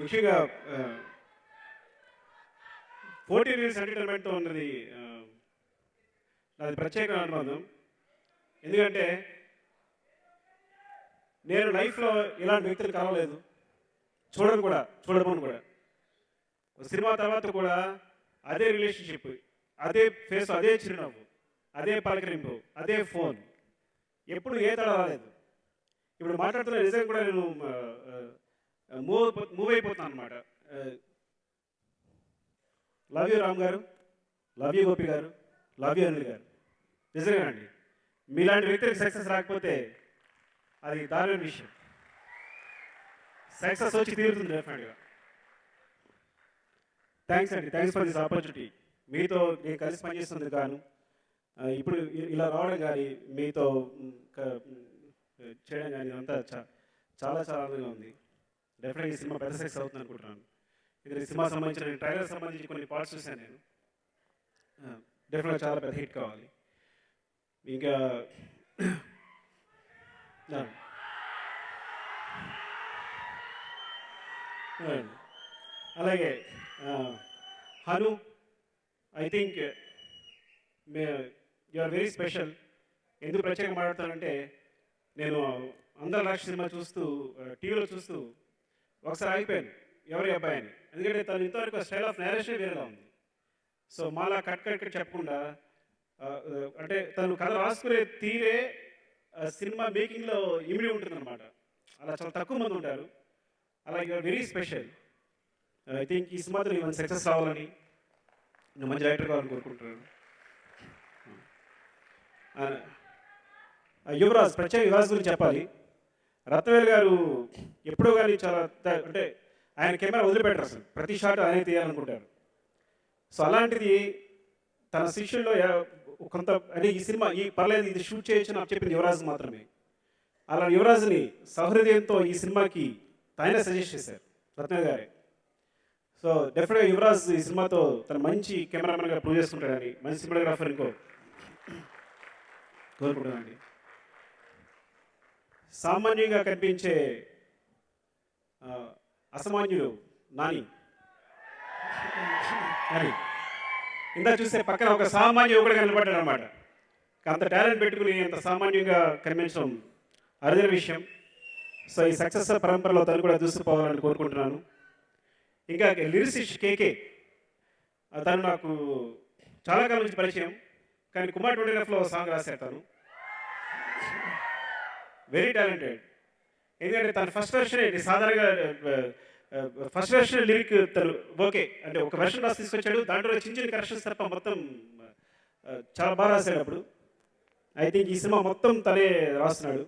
ముఖ్యంగా 14 ఇయర్స్ ఎంటర్టైన్మెంట్తో ఉన్నది నాది ప్రత్యేకమైన అనుబంధం. ఎందుకంటే నేను లైఫ్లో ఇలాంటి వ్యక్తులు కలవలేదు, చూడబోను కూడా. సినిమా తర్వాత కూడా అదే రిలేషన్షిప్, అదే ఫేస్, అదే చిరునవ్వు, అదే పలకరింపు, అదే ఫోన్, ఎప్పుడు ఏ తడ రాలేదు. ఇప్పుడు మాట్లాడుతున్న నిజంగా కూడా నేను మూవ్ అయిపోతున్నాను అనమాట. లవ్ యూ రామ్ గారు, లవ్ యూ గోపి గారు, లవ్ యూ అనిల్ గారు. నిజంగానండి, మీలాంటి వ్యక్తులకు సక్సెస్ రాకపోతే అది దారుణ విషయం. సక్సెస్ వచ్చి తీరుతుంది డెఫినెట్గా. థ్యాంక్స్ అండి, థ్యాంక్స్ ఫర్ దిస్ ఆపర్చునిటీ. మీతో నేను కలిసి పనిచేస్తుంది కాను, ఇప్పుడు ఇలా రావడం కానీ, మీతో చేయడం కానీ అంతా చాలా చాలా ఆనందంగా ఉంది. డెఫినెట్గా ఈ సినిమా పెద్ద సక్సెస్ అవుతుంది అనుకుంటున్నాను. ఇది సినిమా సంబంధించిన ట్రైలర్ సంబంధించి కొన్ని పార్ట్స్ చూశాను నేను. డెఫినెట్గా చాలా పెద్ద హిట్ కావాలి. ఇంకా అలాగే Hanu, I think you are very special. ఎందుకు ప్రత్యేకంగా మాట్లాడతానంటే, నేను అందరి రాక్ష సినిమా చూస్తూ టీవీలో చూస్తూ ఒకసారి ఆగిపోయాను ఎవరి అబ్బాయి అని. ఎందుకంటే తను ఇంతవరకు స్టైల్ ఆఫ్ నేరేషన్ వేరేలా ఉంది. సో మాలా కట్ చెప్పకుండా, అంటే తను కథ రాసుకునే తీరే సినిమా మేకింగ్లో ఇమిడి ఉంటుందన్నమాట. అలా చాలా తక్కువ మంది ఉంటారు. అలా you are very special. I think ఈ సినిమాతో నేను సక్సెస్ రావాలని, నేను మంచి డైరెక్టర్ కావాలని కోరుకుంటున్నాను. యువరాజ్, ప్రత్యేక యువరాజ్ గురించి చెప్పాలి. రత్నవేల్ గారు ఎప్పుడో కానీ చాలా, అంటే ఆయన కెమెరా వదిలిపెట్టరు, అసలు ప్రతి షాట్ ఆయనే తీయాలనుకుంటారు. సో అలాంటిది తన శిష్యుల్లో కొంత, అంటే ఈ సినిమా పర్లేదు ఇది షూట్ చేయొచ్చు నాకు చెప్పింది యువరాజ్ మాత్రమే. అలా యువరాజ్ని సహృదయంతో ఈ సినిమాకి ఆయనే సజెస్ట్ చేశారు, రత్నవేల్ గారే. సో డెఫినెట్గా యువరాజ్ ఈ సినిమాతో తన మంచి కెమెరామెన్గా ప్రూవ్ చేసుకుంటాడని, మంచి సినిమాగ్రాఫర్ ఇంకో కోరుకుంటానండి. సామాన్యంగా కనిపించే అసామాన్యుడు నాని అని ఇందా చూస్తే పక్కన ఒక సామాన్య యువకుడు కనబడ్డాడు అనమాట. అంత టాలెంట్ పెట్టుకుని అంత సామాన్యంగా కనిపించడం అరుదైన విషయం. సో ఈ సక్సెస్ పరంపరలో తను కూడా దూసుకుపోవాలని కోరుకుంటున్నాను. ఇంకా లిరిసిస్ట్ కేకే, తను నాకు చాలా కాలం నుంచి పరిచయం, కానీ కుమార్ 20Fలో సాంగ్ రాశారు. తను వెరీ టాలెంటెడ్. ఎందుకంటే తన ఫస్ట్ వెర్షన్ సాధారణంగా ఫస్ట్ వెర్షన్ లిరిక్ తను ఓకే అంటే ఒక వెర్షన్ రాసి తీసుకొచ్చాడు, దాంట్లో చిన్న చిన్న కరెక్షన్స్ తప్ప మొత్తం చాలా బాగా రాశాడు. అప్పుడు ఐ థింక్ ఈ సినిమా మొత్తం తనే రాస్తున్నాడు.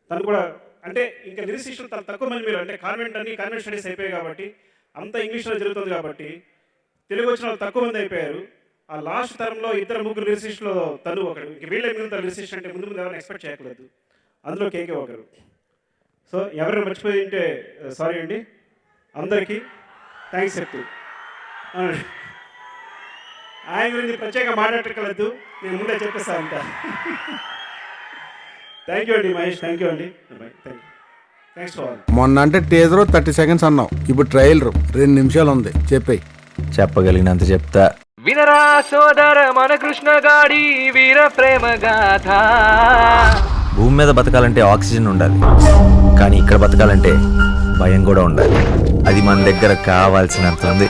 తను కూడా అంటే ఇంకా లిరిసిస్టులు తను తక్కువ మంది, మీరు అంటే కాన్వెంట్ స్టడీస్ అయిపోయాయి కాబట్టి, అంత ఇంగ్లీష్లో జరుగుతుంది కాబట్టి తెలుగు వచ్చిన వాళ్ళు తక్కువ మంది అయిపోయారు. ఆ లాస్ట్ తరంలో 2-3 లిరిసిస్టులో తను ఒకడు. వీళ్ళే మిగులుతారు లిరిసిస్ట్ అంటే, ముందు ఎవరైనా ఎక్స్పెక్ట్ చేయకూడదు, అందులో కేకే ఒకరు. సో ఎవరైనా మర్చిపోయి ఉంటే సారీ అండి. అందరికీ థ్యాంక్స్ చెప్తూ, ఆయన గురించి ప్రత్యేకంగా మాట్లాడక్కర్లేదు, నేను ముందే చెప్పేస్తాను అంతా. థ్యాంక్ యూ అండి మహేష్, థ్యాంక్ యూ అండి, థ్యాంక్స్ ఫర్ ఆల్. మొన్న అంటే టీజర్ 30 సెకండ్స్ అన్నావు, ఇప్పుడు ట్రయల్ 2 నిమిషాలు ఉంది, చెప్పేయి. చెప్పగలిగినంత చెప్తా. వినరా సోదర మన కృష్ణగాడి వీర ప్రేమ గాథ. భూమి మీద బతకాలంటే ఆక్సిజన్ ఉండాలి, కానీ ఇక్కడ బతకాలంటే భయం కూడా ఉండాలి. అది మన దగ్గర కావాల్సినంత ఉంది.